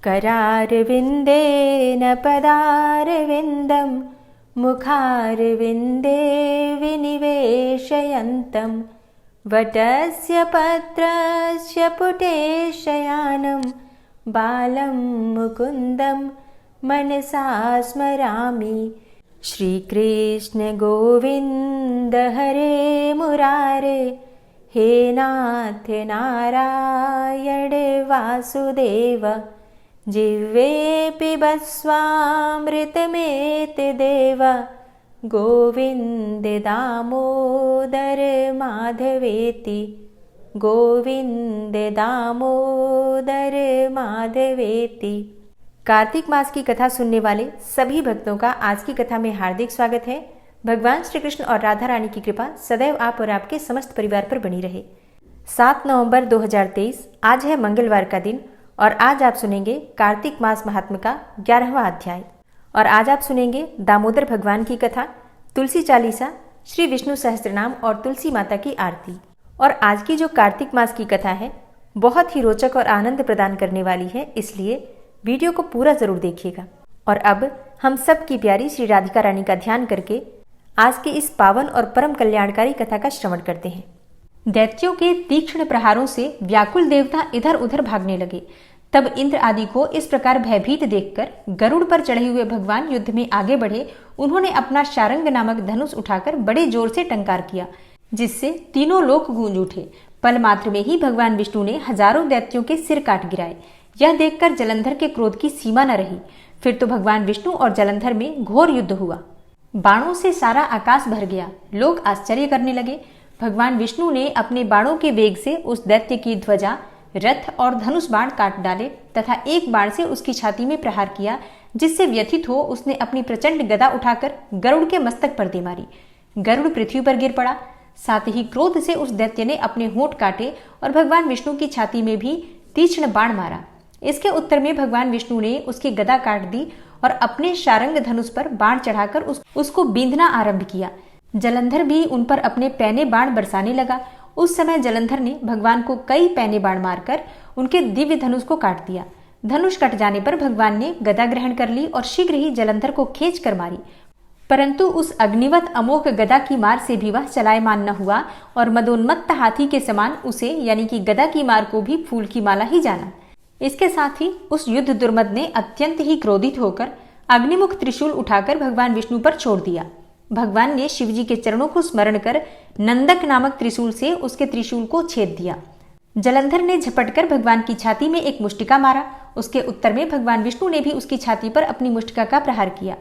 करारविन्देन पदारविन्दं मुखारविन्दे विनिवेशयन्तं वटस्य पत्रस्य पुटे शयानं बालं मुकुन्दं मनसा स्मरामि। श्रीकृष्ण गोविन्द हरे मुरारे, हे नाथ नारायण वासुदेव, जिह्वे पिबस्वामृतमेतदेव, गोविन्द दामोदर माधवेति, गोविन्द दामोदर माधवेति। कार्तिक मास की कथा सुनने वाले सभी भक्तों का आज की कथा में हार्दिक स्वागत है। भगवान श्री कृष्ण और राधा रानी की कृपा सदैव आप और आपके समस्त परिवार पर बनी रहे। 7 नवंबर 2023 आज है मंगलवार का दिन और आज आप सुनेंगे कार्तिक मास महात्म्य का 11वां अध्याय। और आज आप सुनेंगे दामोदर भगवान की कथा, तुलसी चालीसा, श्री विष्णु सहस्त्रनाम और तुलसी माता की आरती। और आज की जो कार्तिक मास की कथा है बहुत ही रोचक और आनंद प्रदान करने वाली है, इसलिए वीडियो को पूरा जरूर देखिएगा। और अब हम सब की प्यारी श्री राधिका रानी का ध्यान करके आज के इस पावन और परम कल्याणकारी कथा का श्रवण करते हैं। दैत्यों के तीक्ष्ण प्रहारों से व्याकुल देवता इधर उधर भागने लगे। तब इंद्र आदि को इस प्रकार भयभीत देखकर गरुड़ पर चढ़े हुए भगवान युद्ध में आगे बढ़े। उन्होंने अपना शारंग नामक धनुष उठाकर बड़े जोर से टंकार किया, जिससे तीनों लोक गूंज उठे। पल मात्र में ही भगवान विष्णु ने हजारों दैत्यों के सिर काट गिराए। यह देखकर जलंधर के क्रोध की सीमा न रही। फिर तो भगवान विष्णु और जलंधर में घोर युद्ध हुआ। बाणों से सारा आकाश भर गया। लोग आश्चर्य करने लगे। भगवान विष्णु ने अपने बाणों के वेग से उस दैत्य की ध्वजा, रथ और धनुष बाण काट डाले तथा एक बाण से उसकी छाती में प्रहार किया, जिससे व्यथित हो उसने अपनी प्रचंड गदा उठाकर गरुड़ के मस्तक पर दे मारी। गरुड़ पृथ्वी पर गिर पड़ा। साथ ही क्रोध से उस दैत्य ने अपने होंठ काटे और भगवान विष्णु की छाती में भी तीक्ष्ण बाण मारा। इसके उत्तर में भगवान विष्णु ने उसकी गदा काट दी और अपने शारंग धनुष पर बाण चढ़ाकर उसको बींधना आरंभ किया। जलंधर भी उन पर अपने पैने बाण बरसाने लगा। उस समय जलंधर ने भगवान को कई पैने बाण मारकर उनके दिव्य धनुष को काट दिया। धनुष कट जाने पर भगवान ने गदा ग्रहण कर ली और शीघ्र ही जलंधर को खींच कर मारी। परंतु उस अग्निवत अमोघ गदा की मार से भी वह चलायमान न हुआ और मदोन्मत्त हाथी के समान उसे यानी कि गदा की मार को भी फूल की माला ही जाना। इसके साथ ही उस युद्ध दुर्मद ने अत्यंत ही क्रोधित होकर अग्निमुख त्रिशूल उठाकर भगवान विष्णु पर छोड़ दिया। भगवान ने शिवजी के चरणों को स्मरण कर नंदक नामक त्रिशूल से उसके त्रिशूल को छेद दिया। जलंधर ने झपटकर भगवान की छाती में एक मुष्टिका मारा। उसके उत्तर में भगवान विष्णु ने भी उसकी छाती पर अपनी मुष्टिका का प्रहार किया।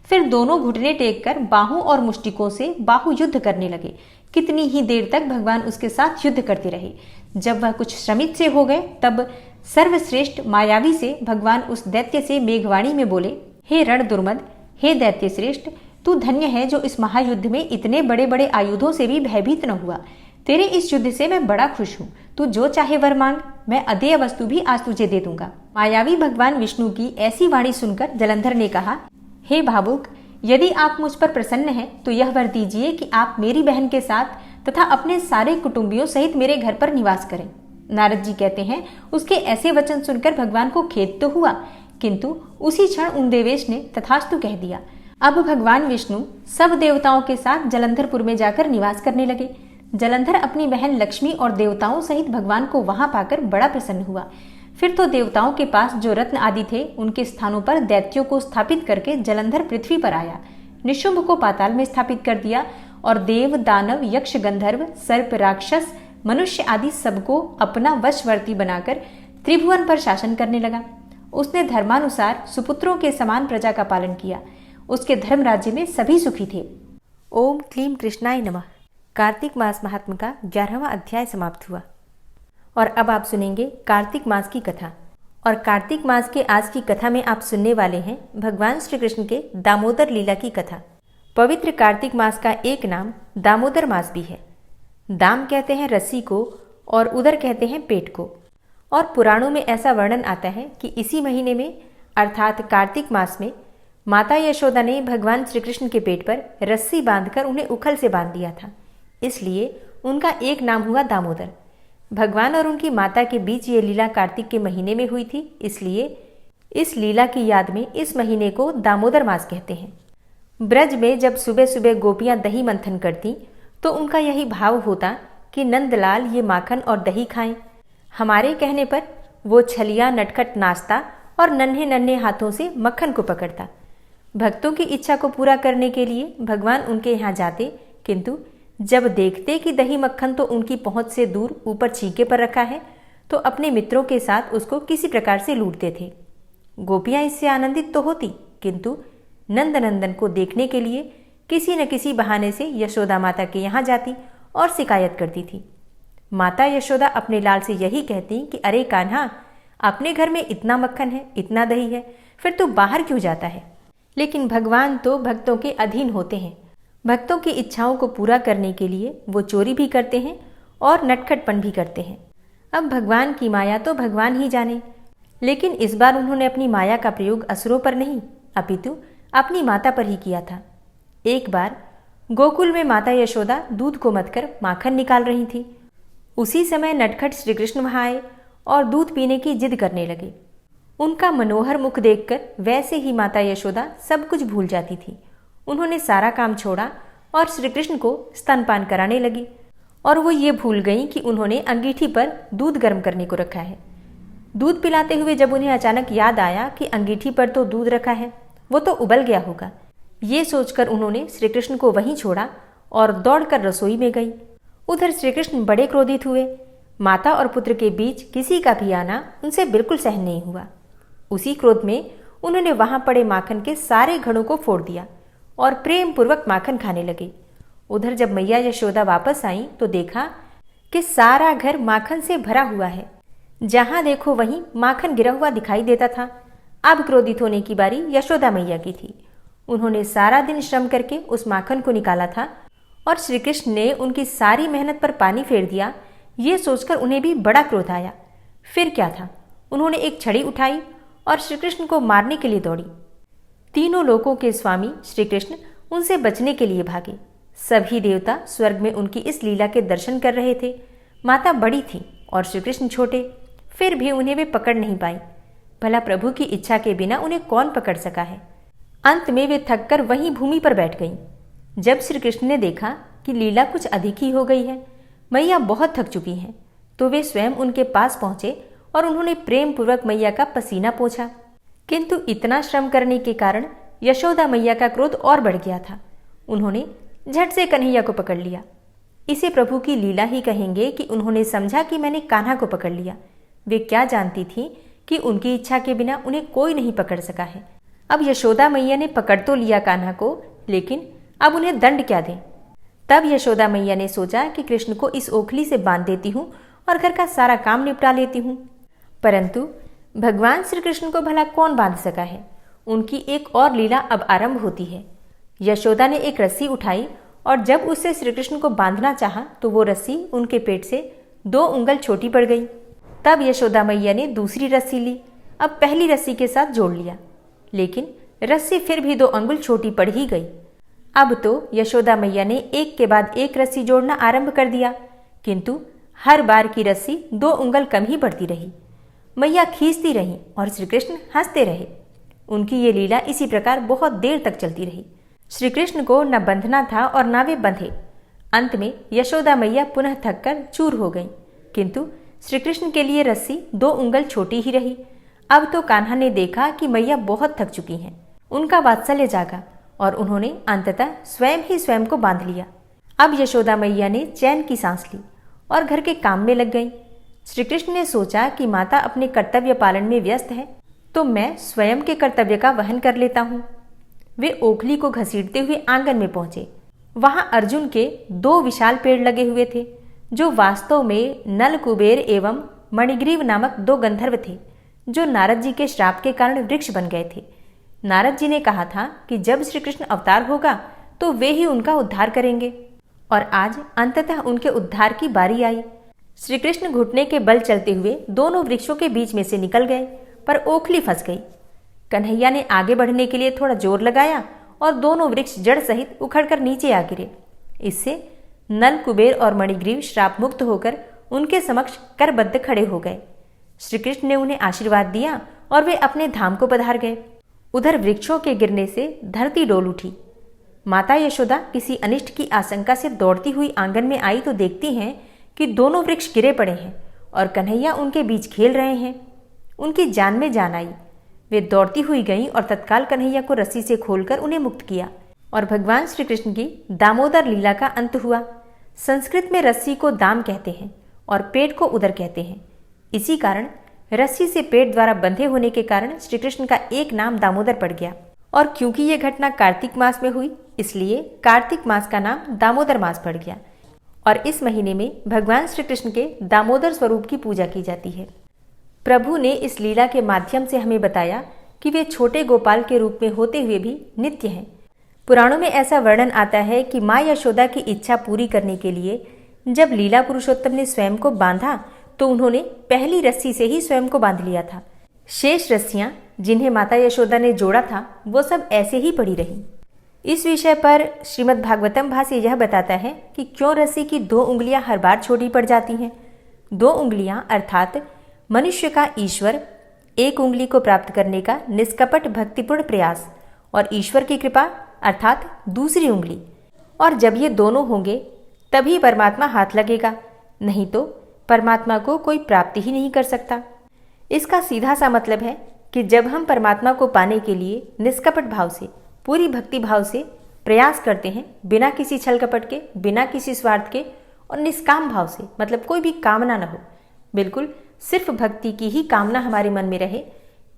फिर दोनों घुटने टेक कर बाहों और मुष्टिकों से बाहु युद्ध करने लगे। कितनी ही देर तक भगवान उसके साथ युद्ध करते रहे। जब वह कुछ श्रमित से हो गए तब सर्वश्रेष्ठ मायावी से भगवान उस दैत्य से मेघवाणी में बोले, हे रण दुर्मद, हे दैत्य श्रेष्ठ, तू धन्य है जो इस महायुद्ध में इतने बड़े बड़े आयुधों से भी भयभीत न हुआ। तेरे इस युद्ध से मैं बड़ा खुश हूँ। तू जो चाहे वर मांग, मैं अदेय वस्तु भी आज तुझे दे दूंगा। मायावी भगवान विष्णु की ऐसी वाणी सुनकर जलंधर ने कहा, हे भावुक, यदि आप मुझ पर प्रसन्न हैं तो यह वर दीजिए कि आप मेरी बहन के साथ तथा अपने सारे कुटुंबियों सहित मेरे घर पर निवास करें। नारद जी कहते हैं, उसके ऐसे वचन सुनकर भगवान को खेद तो हुआ, किंतु उसी क्षण उन देवेश ने तथास्तु कह दिया। अब भगवान विष्णु सब देवताओं के साथ जलंधरपुर में जाकर निवास करने लगे। जलंधर अपनी बहन लक्ष्मी और देवताओं सहित भगवान को वहां पाकर बड़ा प्रसन्न हुआ। फिर तो देवताओं के पास जो रत्न आदि थे उनके स्थानों पर दैत्यों को स्थापित करके जलंधर पृथ्वी पर आया। निशुंभ को पाताल में स्थापित कर दिया और देव, दानव, यक्ष, गंधर्व, सर्प, राक्षस, मनुष्य आदि सबको अपना वशवर्ती बनाकर त्रिभुवन पर शासन करने लगा। उसने धर्मानुसार सुपुत्रों के समान प्रजा का पालन किया। उसके धर्म राज्य में सभी सुखी थे। ओम क्लीम कृष्णाय नमः। कार्तिक मास महात्म्य का 11वां अध्याय समाप्त हुआ। और अब आप सुनेंगे कार्तिक मास की कथा। और कार्तिक मास के आज की कथा में आप सुनने वाले हैं भगवान श्री कृष्ण के दामोदर लीला की कथा। पवित्र कार्तिक मास का एक नाम दामोदर मास भी है। दाम कहते हैं रस्सी को और उदर कहते हैं पेट को। और पुराणों में ऐसा वर्णन आता है कि इसी महीने में अर्थात कार्तिक मास में माता यशोदा ने भगवान श्री कृष्ण के पेट पर रस्सी बांधकर उन्हें उखल से बांध दिया था, इसलिए उनका एक नाम हुआ दामोदर। भगवान और उनकी माता के बीच ये लीला कार्तिक के महीने में हुई थी, इसलिए इस लीला की याद में इस महीने को दामोदर मास कहते हैं। ब्रज में जब सुबह सुबह गोपियां दही मंथन करती तो उनका यही भाव होता कि नंदलाल ये माखन और दही खाएं। हमारे कहने पर वो छलिया नटखट नाचता और नन्हे नन्हे हाथों से मक्खन को पकड़ता। भक्तों की इच्छा को पूरा करने के लिए भगवान उनके यहाँ जाते, किंतु जब देखते कि दही मक्खन तो उनकी पहुंच से दूर ऊपर छीके पर रखा है, तो अपने मित्रों के साथ उसको किसी प्रकार से लूटते थे। गोपियां इससे आनंदित तो होती, किंतु नंदनंदन को देखने के लिए किसी न किसी बहाने से यशोदा माता के यहाँ जाती और शिकायत करती थी। माता यशोदा अपने लाल से यही कहती कि अरे कान्हा, अपने घर में इतना मक्खन है, इतना दही है, फिर तू बाहर क्यों जाता है। लेकिन भगवान तो भक्तों के अधीन होते हैं। भक्तों की इच्छाओं को पूरा करने के लिए वो चोरी भी करते हैं और नटखटपन भी करते हैं। अब भगवान की माया तो भगवान ही जाने, लेकिन इस बार उन्होंने अपनी माया का प्रयोग असुरों पर नहीं, अपितु अपनी माता पर ही किया था। एक बार गोकुल में माता यशोदा दूध को मथकर माखन निकाल रही थी। उसी समय नटखट श्री कृष्ण वहां आए और दूध पीने की जिद करने लगे। उनका मनोहर मुख देखकर वैसे ही माता यशोदा सब कुछ भूल जाती थी। उन्होंने सारा काम छोड़ा और श्री कृष्ण को स्तनपान कराने लगी, और वो ये भूल गईं कि उन्होंने अंगीठी पर दूध गर्म करने को रखा है। दूध पिलाते हुए जब उन्हें अचानक याद आया कि अंगीठी पर तो दूध रखा है, वो तो उबल गया होगा। ये सोचकर उन्होंने श्री कृष्ण को वहीं छोड़ा और दौड़कर रसोई में गई। उधर श्री कृष्ण बड़े क्रोधित हुए। माता और पुत्र के बीच किसी का भी आना उनसे बिल्कुल सहन नहीं हुआ। उसी क्रोध में उन्होंने वहां पड़े माखन के सारे घड़ों को फोड़ दिया और प्रेम पूर्वक माखन खाने लगे। उधर जब मैया यशोदा वापस आई तो देखा कि सारा घर माखन से भरा हुआ है। जहां देखो वहीं माखन गिरा हुआ दिखाई देता था। अब क्रोधित होने की बारी यशोदा मैया की थी। उन्होंने सारा दिन श्रम करके उस माखन को निकाला था और श्री कृष्ण ने उनकी सारी मेहनत पर पानी फेर दिया। ये सोचकर उन्हें भी बड़ा क्रोध आया। फिर क्या था, उन्होंने एक छड़ी उठाई और श्री कृष्ण को मारने के लिए दौड़ी। तीनों लोकों के स्वामी श्री कृष्ण उनसे बचने के लिए भागे। सभी देवता स्वर्ग में उनकी इस लीला के दर्शन कर रहे थे। माता बड़ी थी और श्री कृष्ण छोटे, फिर भी उन्हें वे पकड़ नहीं पाई। भला प्रभु की इच्छा के बिना उन्हें कौन पकड़ सका है। अंत में वे थककर वहीं भूमि पर बैठ गईं। जब श्री कृष्ण ने देखा कि लीला कुछ अधिक ही हो गई है, मैया बहुत थक चुकी हैं, तो वे स्वयं उनके पास पहुंचे और उन्होंने प्रेम पूर्वक मैया का पसीना पोंछा। किंतु इतना श्रम करने के कारण यशोदा मैया का क्रोध और बढ़ गया था। उन्होंने झट से कन्हैया को पकड़ लिया। इसे प्रभु की लीला ही कहेंगे कि उन्होंने समझा कि मैंने कान्हा को पकड़ लिया। वे क्या जानती थी कि उनकी इच्छा के बिना उन्हें कोई नहीं पकड़ सका है। अब यशोदा मैया ने पकड़ तो लिया कान्हा को, लेकिन अब उन्हें दंड क्या दें। तब यशोदा मैया ने सोचा कि कृष्ण को इस ओखली से बांध देती हूँ और घर का सारा काम निपटा लेती हूँ। परंतु भगवान श्री कृष्ण को भला कौन बांध सका है। उनकी एक और लीला अब आरंभ होती है। यशोदा ने एक रस्सी उठाई और जब उससे श्री कृष्ण को बांधना चाहा तो वो रस्सी उनके पेट से 2 उंगल छोटी पड़ गई। तब यशोदा मैया ने दूसरी रस्सी ली, अब पहली रस्सी के साथ जोड़ लिया, लेकिन रस्सी फिर भी 2 अंगुल छोटी पड़ ही गई। अब तो यशोदा मैया ने एक के बाद एक रस्सी जोड़ना आरंभ कर दिया, किंतु हर बार की रस्सी 2 उंगल कम ही बढ़ती रही। मैया खींचती रहीं और श्री कृष्ण हंसते रहे। उनकी ये लीला इसी प्रकार बहुत देर तक चलती रही। श्री कृष्ण को न बंधना था और न वे बंधे। अंत में यशोदा मैया पुनः थककर चूर हो गईं, किंतु श्री कृष्ण के लिए रस्सी 2 उंगल छोटी ही रही। अब तो कान्हा ने देखा कि मैया बहुत थक चुकी हैं। उनका वात्सल्य जागा और उन्होंने अंततः स्वयं ही स्वयं को बांध लिया। अब यशोदा मैया ने चैन की सांस ली और घर के काम में लग गईं। श्री कृष्ण ने सोचा कि माता अपने कर्तव्य पालन में व्यस्त है, तो मैं स्वयं के कर्तव्य का वहन कर लेता हूँ। वे ओखली को घसीटते हुए आंगन में पहुंचे। वहां अर्जुन के 2 विशाल पेड़ लगे हुए थे, जो वास्तव में नल कुबेर एवं मणिग्रीव नामक 2 गंधर्व थे, जो नारद जी के श्राप के कारण वृक्ष बन गए थे। नारद जी ने कहा था कि जब श्री कृष्ण अवतार होगा तो वे ही उनका उद्धार करेंगे, और आज अंततः उनके उद्धार की बारी आई। श्री कृष्ण घुटने के बल चलते हुए दोनों वृक्षों के बीच में से निकल गए, पर ओखली फंस गई। कन्हैया ने आगे बढ़ने के लिए थोड़ा जोर लगाया और दोनों वृक्ष जड़ सहित उखड़कर नीचे आ गिरे। इससे नल कुबेर और मणिग्रीव श्राप मुक्त होकर उनके समक्ष करबद्ध खड़े हो गए। श्री कृष्ण ने उन्हें आशीर्वाद दिया और वे अपने धाम को पधार गए। उधर वृक्षों के गिरने से धरती डोल उठी। माता यशोदा किसी अनिष्ट की आशंका से दौड़ती हुई आंगन में आई तो देखती हैं कि दोनों वृक्ष गिरे पड़े हैं और कन्हैया उनके बीच खेल रहे हैं। उनकी जान में जान आई। वे दौड़ती हुई गईं और तत्काल कन्हैया को रस्सी से खोलकर उन्हें मुक्त किया और भगवान श्री कृष्ण की दामोदर लीला का अंत हुआ। संस्कृत में रस्सी को दाम कहते हैं और पेट को उदर कहते हैं। इसी कारण रस्सी से पेट द्वारा बंधे होने के कारण श्री कृष्ण का एक नाम दामोदर पड़ गया। और क्योंकि ये घटना कार्तिक मास में हुई, इसलिए कार्तिक मास का नाम दामोदर मास पड़ गया। और इस महीने में भगवान श्री कृष्ण के दामोदर स्वरूप की पूजा की जाती है। प्रभु ने इस लीला के माध्यम से हमें बताया कि वे छोटे गोपाल के रूप में होते हुए भी नित्य हैं। पुराणों में ऐसा वर्णन आता है कि माँ यशोदा की इच्छा पूरी करने के लिए जब लीला पुरुषोत्तम ने स्वयं को बांधा तो उन्होंने पहली रस्सी से ही स्वयं को बांध लिया था। शेष रस्सियां जिन्हें माता यशोदा ने जोड़ा था वो सब ऐसे ही पड़ी रहीं। इस विषय पर श्रीमद् भागवतम भाष्य यह बताता है कि क्यों रस्सी की 2 उंगलियां हर बार छोटी पड़ जाती हैं। 2 उंगलियां अर्थात मनुष्य का ईश्वर, 1 उंगली को प्राप्त करने का निष्कपट भक्तिपूर्ण प्रयास और ईश्वर की कृपा अर्थात दूसरी उंगली। और जब ये दोनों होंगे तभी परमात्मा हाथ लगेगा, नहीं तो परमात्मा को कोई प्राप्ति ही नहीं कर सकता। इसका सीधा सा मतलब है कि जब हम परमात्मा को पाने के लिए निष्कपट भाव से, पूरी भक्ति भाव से प्रयास करते हैं, बिना किसी छल कपट के, बिना किसी स्वार्थ के और निष्काम भाव से, मतलब कोई भी कामना न हो, बिल्कुल सिर्फ भक्ति की ही कामना हमारे मन में रहे,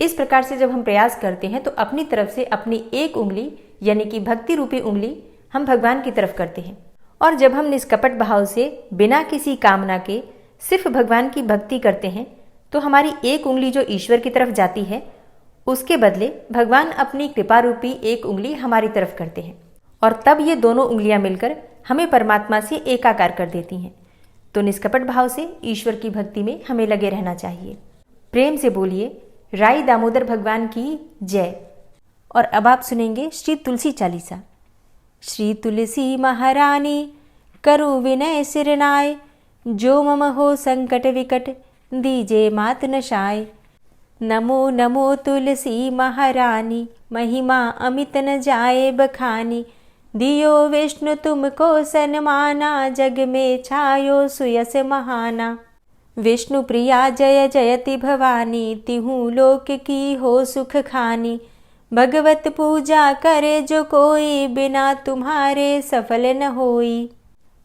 इस प्रकार से जब हम प्रयास करते हैं तो अपनी तरफ से अपनी 1 उंगली यानी कि भक्ति रूपी उंगली हम भगवान की तरफ करते हैं। और जब हम निष्कपट भाव से बिना किसी कामना के सिर्फ भगवान की भक्ति करते हैं तो हमारी 1 उंगली जो ईश्वर की तरफ जाती है, उसके बदले भगवान अपनी कृपा रूपी 1 उंगली हमारी तरफ करते हैं और तब ये दोनों उंगलियां मिलकर हमें परमात्मा से एकाकार कर देती हैं। तो निष्कपट भाव से ईश्वर की भक्ति में हमें लगे रहना चाहिए। प्रेम से बोलिए राई दामोदर भगवान की जय। और अब आप सुनेंगे श्री तुलसी चालीसा। श्री तुलसी महारानी करु विनय सिरनाय, जो मम हो संकट विकट दीजे मात नशाय। नमो नमो तुलसी महारानी, महिमा अमित न जाए बखानी। दियो विष्णु तुमको सन्माना, जग में छायो सुयस महाना। विष्णु प्रिया जय जयति भवानी, तिहु लोक की हो सुख खानी। भगवत पूजा करे जो कोई, बिना तुम्हारे सफल न होई।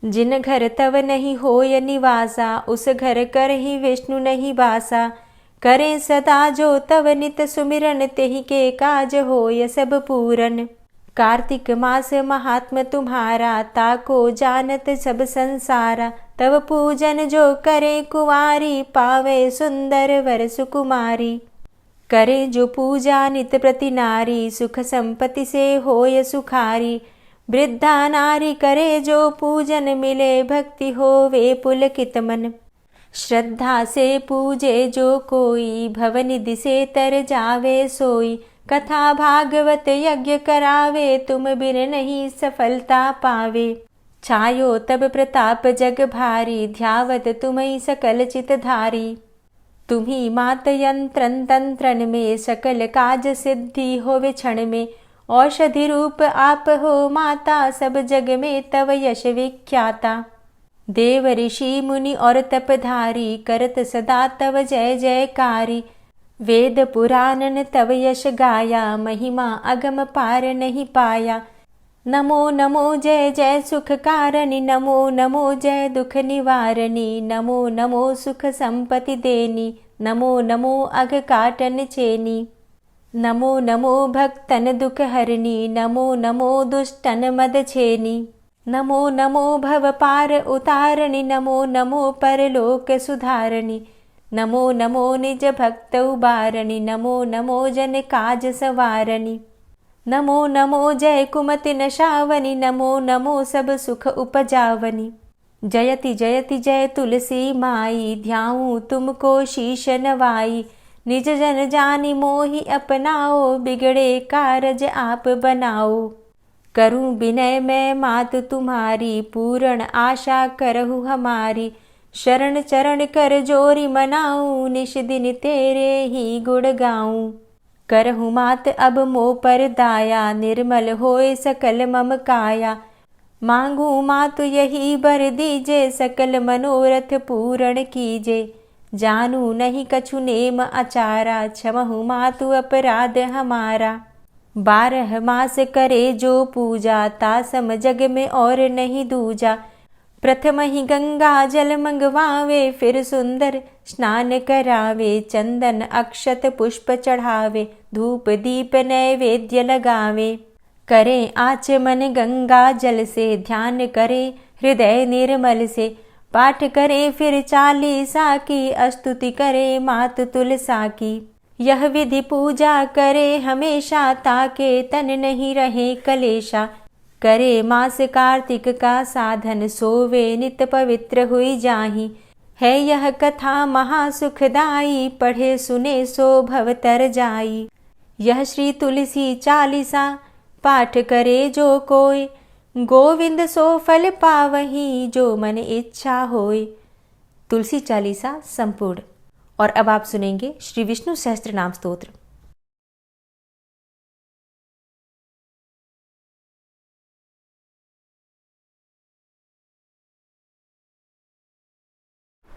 जिन घर तव नहीं होय निवासा, उस घर कर ही विष्णु नहीं बासा। करें सदा जो तव नित सुमिरन, तेहि के काज होय सब पूरन। कार्तिक मास महात्म तुम्हारा, ताको जानत सब संसारा। तव पूजन जो करे कुंवारी, पावे सुंदर वर सुकुमारी। करे जो पूजा नित प्रति नारी, सुख संपत्ति से होय सुखारी। वृद्धा नारी करे जो पूजन, मिले भक्ति होवे पुलकित मन। श्रद्धा से पूजे जो कोई, भवनिधि से तर जावे सोई। कथा भागवत यज्ञ करावे, तुम बिन नहीं सफलता पावे। छायो तब प्रताप जग भारी, ध्यावत तुम्हीं सकल चित धारी। तुम्ही मात यंत्रन तंत्रन में, सकल काज सिद्धि होवे क्षण में। औषधि रूप आप हो माता, सब जग में तव यश विख्याता। देव ऋषि मुनि और तपधारी, करत सदा तव जय जयकारी। वेद पुराणन तव यश गाया, महिमा अगम पार नहीं पाया। नमो नमो जय जय सुख कारणी, नमो नमो जय दुख निवारणी। नमो नमो सुख संपत्ति देनी, नमो नमो अघ काटन चेनी। नमो नमो भक्तन दुख हरणी, नमो नमो दुष्टन मद छेनी। नमो नमो भव पार उतारणी, नमो नमो परलोक सुधारणी। नमो नमो निज भक्त उबारणी, नमो नमो जन काज सवारणी। नमो नमो जय कुमति नशावनी, नमो नमो सब सुख उपजावनी। जयति जयति जय तुलसी माई, ध्याऊं तुमको शीश नवाई। निज जन जानी मोहि अपनाओ, बिगड़े कारज आप बनाओ। करूं विनय मैं मात तुम्हारी, पूर्ण आशा करहु हमारी। शरण चरण कर जोरी मनाऊं, निश दिन तेरे ही गुण गाऊं। करहु मात अब मोह पर दाया, निर्मल होए सकल मम काया। मांगू मातु यही बर दीजे, सकल मनोरथ पूर्ण कीजे। जानू नहीं कछु नेम आचारा, क्षमहु मातु अपराध हमारा। 12 मास करे जो पूजा, तासम जग में और नहीं दूजा। प्रथम ही गंगा जल मंगवावे, फिर सुंदर स्नान करावे। चंदन अक्षत पुष्प चढ़ावे, धूप दीप नैवेद्य लगावे। करे आचमन गंगा जल से, ध्यान करे हृदय निर्मल से। पाठ करे फिर चालीसा की, स्तुति करे मात तुलसा की। यह विधि पूजा करे हमेशा, ताके तन नहीं रहे कलेशा। करे मास कार्तिक का साधन, सोवे नित पवित्र हुई जाहि। है यह कथा महासुखदाई, पढ़े सुने सो भव तर जाई। यह श्री तुलसी चालीसा, पाठ करे जो कोय। गोविंद सो फल पावही, जो मन इच्छा होय। तुलसी चालीसा संपूर्ण। और अब आप सुनेंगे श्री विष्णु सहस्त्र नाम स्तोत्र।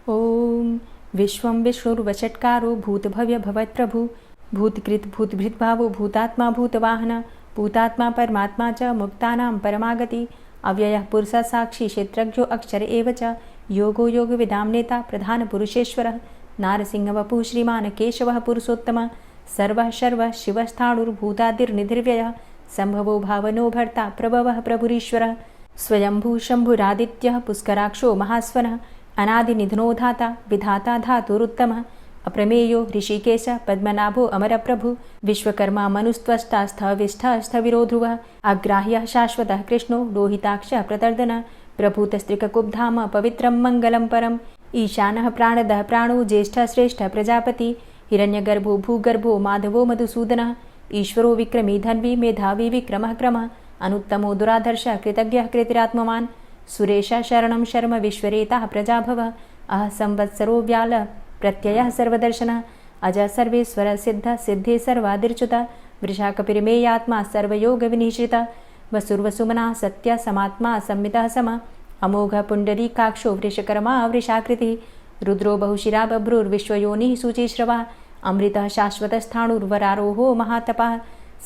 ओम विश्वं विष्णुर्वषट्कारो, भूतभव्य भवत्प्रभु। भूतकृत भूतभृद्भावो, भूतात्मा भूतवाहन। भूतात्मा परमात्मा च, मुक्तानां परमागति। अव्ययः पुरुषः साक्षी, क्षेत्रज्ञो अक्षर एव च। योगो योगविदां नेता, प्रधानपुरुषेश्वरः। नारसिंहवपुः श्रीमान्, केशवः पुरुषोत्तमः। सर्वः शर्वः शिवस्थाणुर्भूतादिर्निधिर्व्ययः। सम्भवो भावनो भर्ता, प्रभवः प्रभुरीश्वरः। स्वयंभू शम्भुरादित्यः, पुष्कराक्षो महास्वनः। अनादिनिधनो धाता, विधाता धातुरुत्तमः। अप्रमेयो ऋषिकेश, पद्मनाभो अमरप्रभु। विश्वकर्मा मनुस्त्वष्टा, स्थविष्ठः स्थविरो ध्रुवः। अग्राह्यः शाश्वतः कृष्णो, लोहिताक्षः प्रतर्दनः। प्रभूतस्त्रिककुब्धाम, पवित्रं मङ्गलं परम्। ईशानः प्राणदः प्राणो, ज्येष्ठः श्रेष्ठः प्रजापति। हिरण्यगर्भो भूगर्भो, माधवो मधुसूदनः। ईश्वरो विक्रमी धन्वी, मेधावी विक्रमः क्रमः। अनुत्तमो दुराधर्षः, कृतज्ञः कृतिरात्मवान्। सुरेशः शरणं शर्म, विश्वरेताः प्रजाभवः। अह संवत्सरो व्याल, प्रत्ययः सर्वदर्शनः। अजः सर्वेश्वरः, सिद्धः सिद्धे सर्वादिर्च्युतः। वृषाकपिर्मेयात्मा, सर्वयोगविनिश्रितः। वसुर्वसुमनः, सत्यः समात्मा, संमितः समः। अमोघः पुण्डरीकाक्षो, वृषकर्मा वृषाकृतिः। रुद्रो बहुशिरा बभ्रुर्विश्वयोनिः शुचिश्रवः। अमृतः शाश्वतस्थाणुर्वरारोहो महातपः।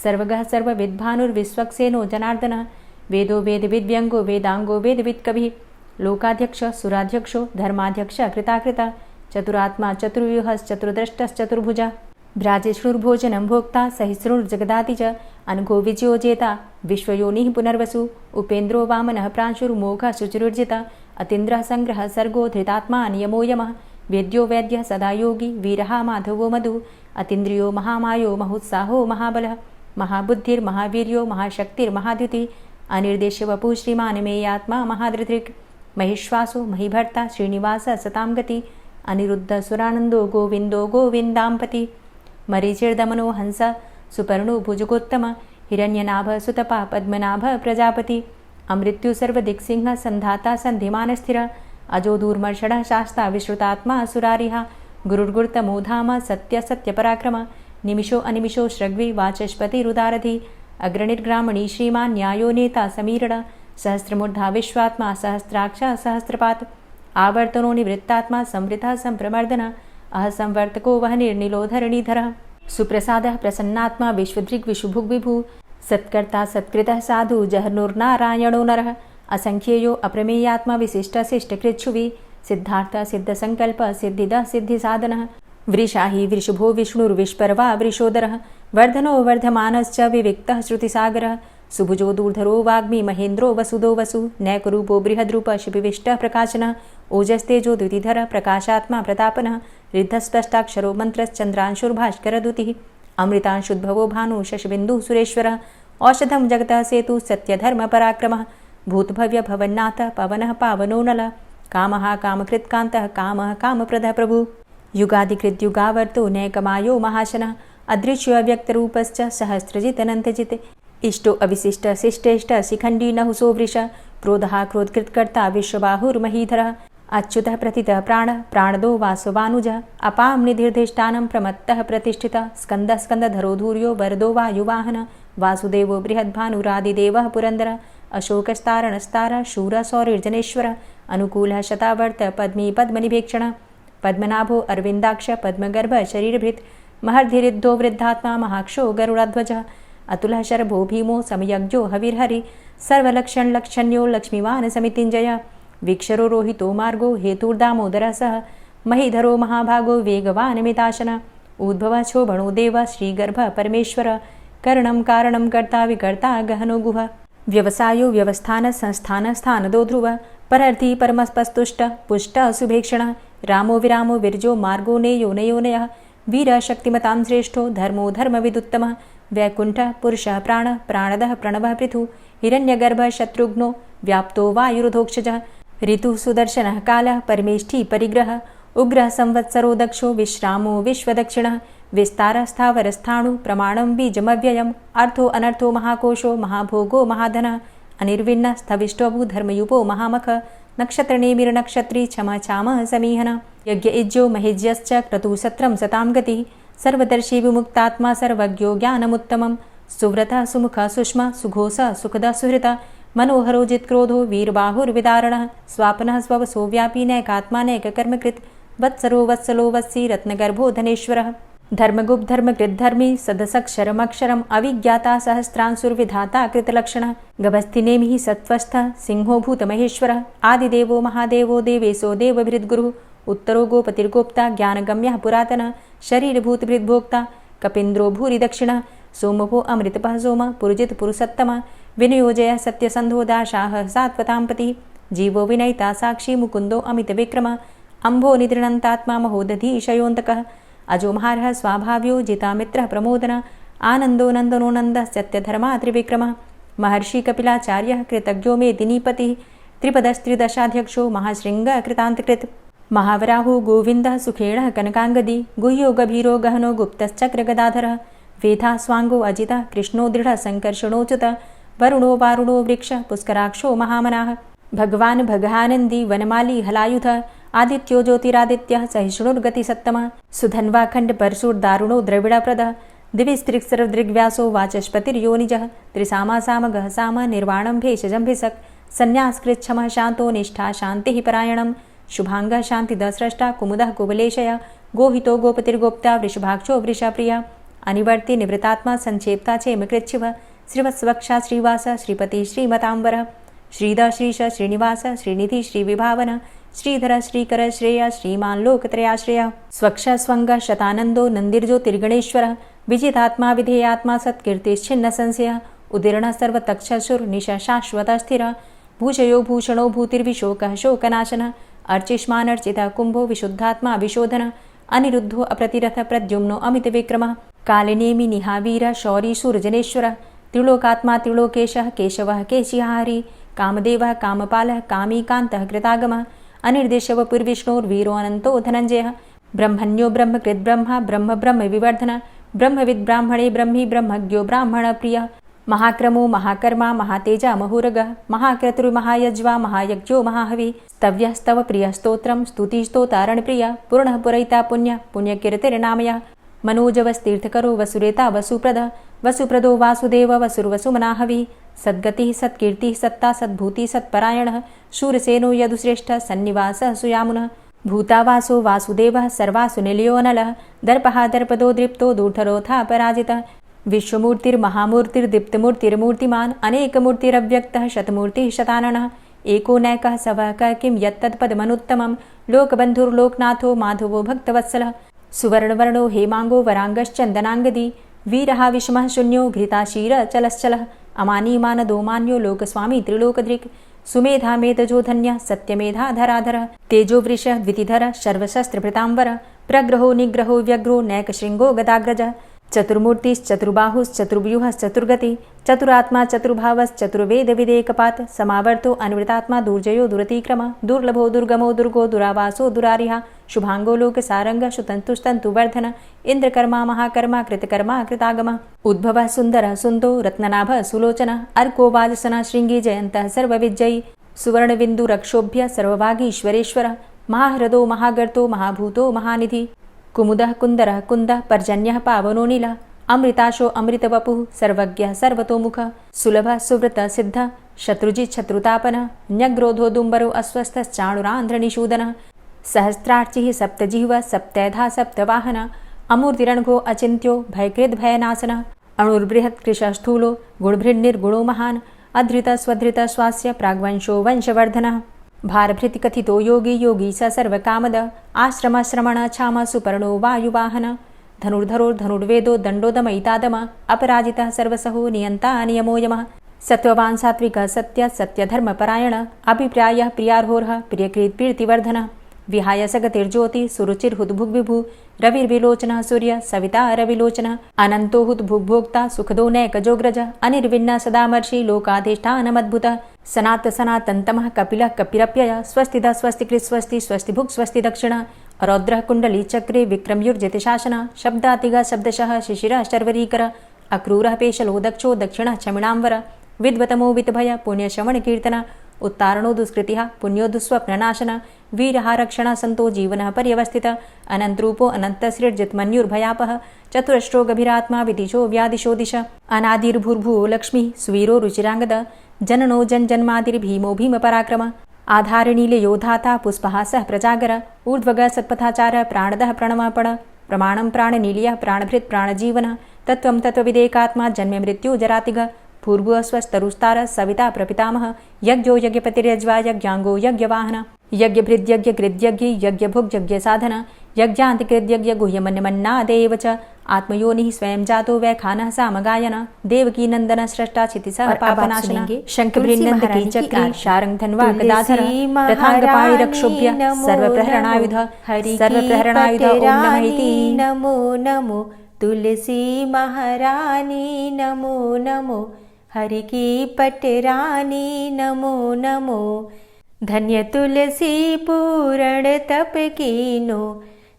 सर्वगः सर्वविद्भानुर्विश्वक्सेनो जनार्दनः। वेदो वेदविद्व्यङ्गो, वेदाङ्गो वेदवित्कविः। लोकाध्यक्षः सुराध्यक्षो, धर्माध्यक्षः कृताकृतः। चतुरात्मा चतुर्व्यूहश्चतुर्द्रष्टश्चतुर्भुजः। भ्राजिष्णुर्भोजनं भोक्ता, सहिष्णुर्जगदाति च। अनघो विजयो जेता, विश्वयोनिः पुनर्वसु। उपेन्द्रो वामनः प्रांशुर्मोघः शुचिरुर्जितः। अतीन्द्रः संग्रहः सर्गो, धृतात्मा नियमो यमः। वेद्यो वैद्यः सदा योगी, वीरः माधवो मधु। अतीन्द्रियो महामायो, महोत्साहो महाबलः। महाबुद्धिर्महावीर्यो, महाशक्तिर्महाद्युतिः। अनिर्देश्यवपुः श्रीमान्, मेयात्मा महाधृतिर्। महिश्वासो महीभर्ता, श्रीनिवासः सतां गतिः। अनिरुद्धः सुरानन्दो, गोविन्दो गोविन्दाम्पतिः। मरीचिर्दमनो हंस, सुपर्णो भुजगोत्तमः। हिरण्यनाभः सुतपा, पद्मनाभः प्रजापति। अमृत्यु सर्वदिक्सिंहः, सन्धाता सन्धिमान् स्थिरः। अजो दूर्मर्षणः शास्ता, विश्रुतात्मा सुरारिः। गुरुर्गुरुतमो धाम, सत्य सत्यपराक्रमः। निमिषो अनिमिषो श्रग्वी, वाचस्पतिरुदारधिः। अग्रणिर्ग्रामणी श्रीमान्, न्यायो नेता समीरणः। सहस्रमूर्धा विश्वात्मा, सहस्राक्षः सहस्रपात्। आवर्तनो निवृत्तात्मा, संवृतः संप्रमर्दनः। अह संवर्तको वहनिर्निलोधरणीधरः। सुप्रसादः प्रसन्नात्मा, विश्वदृग् विशुभुग् विभुः। सत्कर्ता सत्कृतः साधु, जहर्नुर्नारायणो नरः। असंख्येयो अप्रमेयात्मा, विशिष्टशिष्टकृच्छुवि। सिद्धार्थः सिद्धसङ्कल्पः, सिद्धिदः सिद्धिसाधनः। वृषाहि वृषभो विष्णुर्विष्पर्वा वृषोदरः। वर्धनो वर्धमानश्च, विविक्तः श्रुतिसागरः। सुभुजो दूर्धरो वाग्मी, महेन्द्रो वसुदो वसु। नैकरूपो बृहद्रूपः, शिपिविष्टः प्रकाशनः। ओजस्तेजो द्युतिधरः, प्रकाशात्मा प्रतापनः। ऋद्धस्पष्टाक्षरो मन्त्रश्चन्द्रांशुर्भास्करदुतिः। अमृतांशुद्भवो भानु, शशबिन्दुः सुरेश्वरः। औषधं जगतः सेतु, सत्यधर्मपराक्रमः। भूतभव्य भवन्नाथः, पवनः पावनो नलः। कामः कामकृत्कान्तः, कामः कामप्रदः प्रभुः। युगादिकृद्युगावर्तो, नैकमायो महाशनः। अदृश्यो अव्यक्तरूपश्च, सहस्रजितनन्तजित्। इष्टो अविशिष्ट शिष्टेष्ट, शिखण्डी नहुसो वृष। क्रोधः क्रोधकृत्कर्ता, विश्वबाहुर्महीधरः। अच्युतः प्रतितः प्राणः प्राणदो वासवानुजः अपां निधिर्धिष्ठानं प्रमत्तः प्रतिष्ठितः स्कन्दः स्कन्दधरो धूर्यो वरदो वायुवाहनः वासुदेवो बृहद्भानुरादिदेवः पुरन्दरः अशोकस्तारणस्तारः शूरः सौरिर्जनेश्वरः अनुकूलः शतावर्त पद्मी पद्मनिभेक्षणः पद्मनाभो अरविन्दाक्ष पद्मगर्भ शरीरभृत् महर्धिरिद्धो वृद्धात्मा महाक्षो गरुडाध्वजः अतुलः शरभो भीमो समयज्ञो हविर्हरि सर्वलक्षणलक्षण्यो लक्ष्मीवान् समितिञ्जयः वीक्षरो रोहितो मार्गो हेतुर्दामोदरः सः महीधरो महाभागो वेगवान् मिताशनः उद्भवः क्षोभणो देवः श्रीगर्भः परमेश्वरः करणं कारणं कर्ता विकर्ता गहनो गुहः व्यवसायो व्यवस्थान संस्थान स्थानदो ध्रुवः परर्थी परमस्पस्तुष्ट पुष्ट सुभेक्षणः रामो विरामो विरजो मार्गो नेयो नयोनयः वीरः शक्तिमतां श्रेष्ठो धर्मो धर्मविदुत्तमः वैकुण्ठः पुरुषः प्राणः प्राणदः प्रणवः पृथु हिरण्यगर्भः शत्रुघ्नो व्याप्तो वायुरुधोक्षजः ऋतुः सुदर्शनः कालः परमेष्ठी परिग्रहः उग्रः संवत्सरो दक्षो विश्रामो विश्वदक्षिणः विस्तारः स्थावरस्थाणु प्रमाणं बीजमव्ययम् अर्थो अनर्थो महाकोशो महाभोगो महाधनः अनिर्विण्णः स्थविष्टोऽभू धर्मयुपो महामखः नक्षत्रनेमिर्नक्षत्री क्षमा चामः समीहनः यज्ञ इज्जो महेज्यश्च क्रतुसत्रं सतां गतिः सर्वदर्शी विमुक्तात्मा सर्वज्ञो ज्ञानमुत्तमं सुव्रतः सुमुखः सुष्मा सुघोषः सुखदः सुहृतः मनोहरो जित्क्रोधो वीरबाहुर्विदारणः स्वापनः स्ववसो व्यापी नैकात्मानैककर्मकृत् वत्सरो वत्सलो वत्सी रत्नगर्भो धनेश्वरः धर्मगुप्त धर्मकृद्धर्मी सदसक्षरमक्षरम् अविज्ञाता सहस्रांसुर्विधाता कृतलक्षणः गभस्तिनेमिः सत्त्वस्थः सिंहो भूतमहेश्वरः आदिदेवो महादेवो देवेशो देवभृद्गुरुः उत्तरो गोपतिर्गोप्ता ज्ञानगम्यः पुरातनः शरीरभूतभृद्भोक्ता कपीन्द्रो भूरि दक्षिणः सोमभो अमृतपः सोमः पुरुजित पुरुषोत्तमः विनियोजयः सत्यसन्धो दाशाः सात्वतां पतिः जीवो विनयिता साक्षी मुकुन्दो अमितविक्रमः अम्भो निद्रणन्तात्मा महोदधीशयोऽन्तकः अजोमहारः स्वाभाव्यो जितामित्रः प्रमोदनः आनन्दो नन्दनो नन्दः सत्यधर्मा त्रिविक्रमः महर्षि कपिलाचार्यः कृतज्ञो मेदिनीपतिः त्रिपदस्त्रिदशाध्यक्षो महाशृङ्गः कृतान्तकृत् महावराहो गोविन्दः सुखेणः कनकाङ्गदी गुह्यो गभीरो गहनो गुप्तश्चक्रगदाधरः वेधा स्वाङ्गो अजितः कृष्णो दृढः सङ्कर्षणोच्युतः वरुणो वारुणो वृक्षः पुष्कराक्षो महामनाः भगवान् भगानन्दी वनमाली हलायुधः आदित्यो ज्योतिरादित्यः सहिष्णुर्गतिसत्तमः सुधन्वाखण्ड परशुर्दारुणो द्रविडप्रदः दिविस्त्रिक्सर्वदृग्व्यासो वाचस्पतिर्योनिजः त्रिसामासामगः साम निर्वाणं भेषजम्भिषक् सन्न्यासकृच्छमः शान्तो निष्ठा शान्तिः परायणं शुभाङ्गः शान्तिदस्रष्टा कुमुदः कुवलेशय गोहितो गोपतिर्गोप्ता वृषभाक्षो वृषाप्रियः अनिवर्ति निवृतात्मा संक्षेप्ता चेमकृच्छिवः श्रीवत्सवक्षा श्रीवास श्रीपति श्रीमताम्बरः श्रीद श्रीश श्रीनिवास श्रीनिधि श्रीविभावन श्रीधर श्रीकर श्रेय श्रीमान् लोकत्रयाश्रयः स्वक्ष स्वङ्ग शतानन्दो नन्दिर्ज्योतिर्गणेश्वरः विजितात्मा विधेयात्मा सत्कीर्तिश्छिन्न संशयः उदीर्णः सर्वतक्षसुर्निशः शाश्वतः स्थिरः भूषयो भूषणो भूतिर्विशोकः शोकनाशनः अर्चिष्मानर्चितः कुम्भो विशुद्धात्मा विशोधनः अनिरुद्धो अप्रतिरथ प्रद्युम्नो अमितविक्रमः कालिनेमि निहावीरः शौरी शूरजनेश्वरः त्रिलोकात्मा त्रिलोकेशः केशवः केशिहारी कामदेवः कामपालः कामीकान्तः कृतागमः अनिर्देशवपुर्विष्णोर्वीरो अनन्तो धनञ्जयः ब्रह्मण्यो ब्रह्मकृद्ब्रह्मा ब्रह्म ब्रह्म विवर्धन ब्रह्मविद् ब्राह्मणे ब्रह्मी ब्रह्मज्ञो ब्राह्मणप्रियः महाक्रमो महाकर्मा महातेजा महोरगः महाक्रतुर्महायज्वा महायज्ञो महाहवि स्तव्यः स्तव प्रियः स्तोत्रं स्तुतिस्तोतारणप्रियः पूर्णः पुरयिता पुण्यः पुण्यकीर्तिर्नामयः मनोजवस्तीर्थकरो वसुरेता वसुप्रदः वसुप्रदो वासुदेव वसुर्वसुमनाहवि सद्गतिः सत्कीर्तिः सत्ता सद्भूतिः सत्परायणः शूरसेनो यदुश्रेष्ठः सन्निवासः सुयामुनः भूतावासो वासुदेवः सर्वासु निलयोऽनलः दर्पः दर्पदो दृप्तो दूर्धरोऽथा पराजितः विश्वमूर्तिर्महामूर्तिर्दीप्तमूर्तिर्मूर्तिमान् अनेकमूर्तिरव्यक्तः शतमूर्तिः शताननः एको नैकः सवः क किं यत्तत्पदमनुत्तमं लोकबन्धुर्लोकनाथो माधवो भक्तवत्सलः सुवर्णवर्णो हेमाङ्गो वराङ्गश्चन्दनाङ्गदी वीरः विषमः शून्यो घृताशीरः चलश्चलः अमानीमानदो मान्यो लोकस्वामी त्रिलोकधृक् सुमेधा मेधजो धन्यः सत्यमेधा धराधरः तेजो वृषः द्वितिधरः सर्वशस्त्रभृताम्बरः प्रग्रहो निग्रहो व्यग्रो नैकशृङ्गो गदाग्रजः चतुर्मूर्तिश्चतुर्बाहुश्चतुर्व्यूहश्चतुर्गति चतुरात्मा चतुर्भावश्चतुर्वेदविदेकपात् समावर्तो अनिवृतात्मा दुर्जयो दुरतिक्रमः दुर्लभो दुर्गमो दुर्गो दुरावासो दुरारिहा शुभाङ्गो लोकसारङ्गः शुतन्तुस्तन्तुवर्धन इन्द्रकर्मा महाकर्मा कृतकर्मा कृतागमः उद्भवः सुन्दरः सुन्दो रत्ननाभः सुलोचनः अर्को वाजसनः शृङ्गी जयन्तः सर्वविजयी सुवर्णबिन्दुरक्षोभ्य सर्वभागीश्वरेश्वरः महाह्रदो महागर्तो महाभूतो महानिधि कुमुदः कुन्दरः कुन्दः पर्जन्यः पावनोऽनिलः अमृताशो अमृतवपुः सर्वज्ञः सर्वतोमुखः सुलभः सुव्रतः सिद्धः शत्रुजित् शत्रुतापनः न्यग्रोधोदुम्बरो अस्वस्थश्चाणुरान्ध्रनिषूदनः सहस्रार्चिः सप्तजिह्वः सप्तैधा सप्तवाहनः अमूर्तिरणघो अचिन्त्यो भयकृद्भयनाशनः अणुर्बृहत्कृशस्थूलो गुणभृन्निर्गुणो महान् अधृतः स्वधृतः स्वास्य प्राग्वंशो वंशवर्धनः भारभृतिकथितो योगी योगी स सर्वकामदः आश्रमश्रमणः क्षामः सुपर्णो वायुवाहनः धनुर्धरो धनुर्वेदो दण्डोदमयितादमः अपराजितः सर्वसहो नियन्ता नियमो यमः सत्त्ववान् सात्विकः सत्यः सत्यधर्मपरायणः अभिप्रायः प्रियार्होर्हः प्रियकृत्प्रीतिवर्धनः विहाय सगतिर्ज्योतिः सुरुचिर्हुतभुग्विभुः रविर्विलोचनः सूर्यः सविता रविलोचनः अनन्तो हुतभुग्भोक्ता सुखदो नैकजोग्रजः अनिर्विण्णः सदामर्षि लोकाधिष्ठानमद्भुतः सनातनतमः कपिलः कपिरप्ययः स्वस्तिदः स्वस्तिकृत् स्वस्ति स्वस्तिभुक् स्वस्ति दक्षिणः रौद्रः कुण्डली चक्रे विक्रमयुर्जितशासनः शब्दातिगः शब्दशः शिशिरः शर्वरीकरः अक्रूरः पेशलो दक्षो दक्षिणः क्षमिणाम्बरः विद्वतमो वित्तभय पुण्यश्रवणकीर्तनः उत्तारणो दुष्कृतिः पुण्यो दुःस्वप्ननाशनः वीरहारक्षणः सन्तो जीवनः पर्यवस्थितः अनन्तरूपो अनन्तसृर्जितमन्युर्भयापः चतुरश्रो गभीरात्मा विदिशो व्यादिशो दिश अनादिर्भूर्भुवो लक्ष्मीः सुवीरो रुचिराङ्गदः जननो जन्मादिर्भीमो भीमपराक्रमः आधारनीलयो धाता पुष्पहासः प्रजागर ऊर्ध्वगः सत्पथाचारः प्राणदः प्रणमापण प्रमाणं प्राणनीलयः प्राणभृत् प्राणजीवनः तत्त्वं तत्त्वविदेकात्मा जन्म मृत्यु जरातिगः भूर्भुवः स्वस्तरुस्तारः सविता प्रपितामहः यज्ञो यज्ञपतिर्यज्वा यज्ञाङ्गो यज्ञवाहनः यज्ञभृद्यज्ञकृद्यज्ञ यज्ञभुग्यज्ञसाधनः यज्ञान्तिकृद्यज्ञ गुह्यमन्यमन्नादेव च आत्मयोनिः स्वयं जातो वैखानः सामगायनः देवकी नन्दनः स्रष्टा क्षितिसः पापनाशनः शङ्खभृन्नन्द कीचक्री शारङ्ग धन्वा गदाधरः रथाङ्गपाणिरक्षोभ्य सर्वप्रहरणायुधः सर्वप्रहरणायुधः ॐ नमः इति। नमो नमो तुलसी महारानी नमो नमो हरि की पटरानी नमो नमो धन्य तुलसी पूरण तप कीनो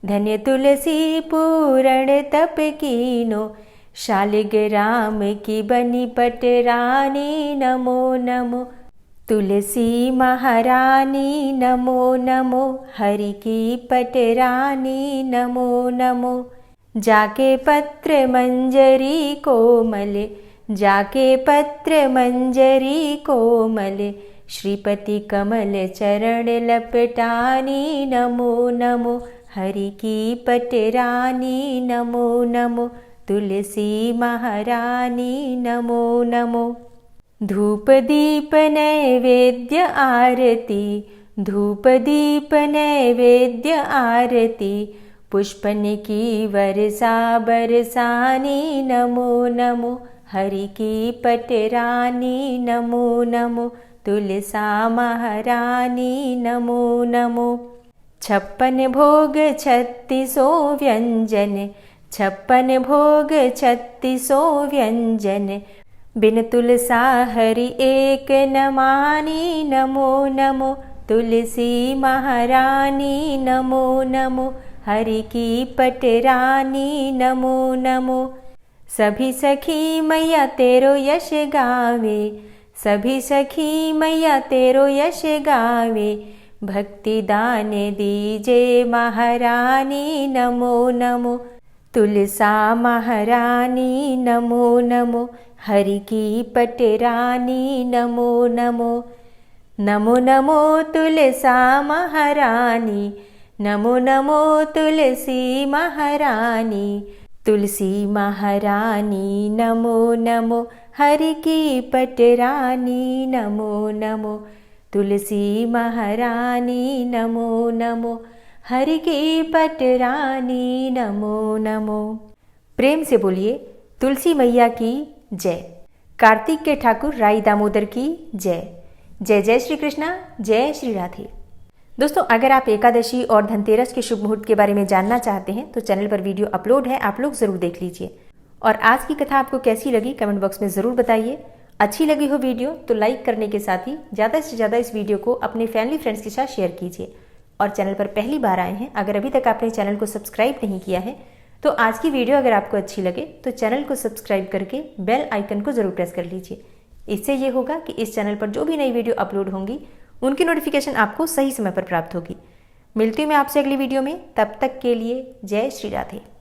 धन्य तुलसी पूरण तप कीनो शालिग राम की बनी पटरानी नमो नमो तुलसी महारानी नमो नमो हरि की पटरानी नमो नमो जाके पत्र मंजरी कोमल जाके पत्र मंजरी कोमल श्रीपति कमल चरण लपटानी नमो नमो हरि की पटरानी नमो नमो तुलसी महारानी नमो नमो धूप दीप नैवेद्य आरती धूप दीप नैवेद्य आरती पुष्पन की वर्षा बरसानी नमो नमो हरि की पटरानी नमो नमो तुलसा महारानी नमो नमो 56 भोग 36 व्यंजन 56 भोग 36 व्यंजन बिन तुलसा हरि एक न मानी नमो नमो तुलसी महारानी नमो नमो हरि की पटरानी नमो नमो सभी सखी मैया तेरो यश गावे सभी सखी मैया तेरो यश गावे भक्ति दान दीजे महारानी नमो नमो तुलसा महारानी नमो नमो हरि की पटरानी नमो नमो नमो नमो तुलसा महारानी नमो नमो तुलसी महारानी तुलसी महारानी नमो नमो हरि की पटरानी नमो नमो तुलसी महारानी नमो नमो हरि की पटरानी नमो नमो। प्रेम से बोलिए तुलसी मैया की जय। कार्तिक के ठाकुर राई दामोदर की जय। जय जय श्री कृष्णा, जय श्री राधे। दोस्तों, अगर आप एकादशी और धनतेरस के शुभ मुहूर्त के बारे में जानना चाहते हैं तो चैनल पर वीडियो अपलोड है, आप लोग जरूर देख लीजिए। और आज की कथा आपको कैसी लगी कमेंट बॉक्स में ज़रूर बताइए। अच्छी लगी हो वीडियो तो लाइक करने के साथ ही ज़्यादा से ज़्यादा इस वीडियो को अपने फैमिली फ्रेंड्स के साथ शेयर कीजिए। और चैनल पर पहली बार आए हैं, अगर अभी तक आपने चैनल को सब्सक्राइब नहीं किया है तो आज की वीडियो अगर आपको अच्छी लगे तो चैनल को सब्सक्राइब करके बेल आइकन को ज़रूर प्रेस कर लीजिए। इससे ये होगा कि इस चैनल पर जो भी नई वीडियो अपलोड होंगी उनकी नोटिफिकेशन आपको सही समय पर प्राप्त होगी। मिलती हूँ मैं आपसे अगली वीडियो में, तब तक के लिए जय श्री राधे।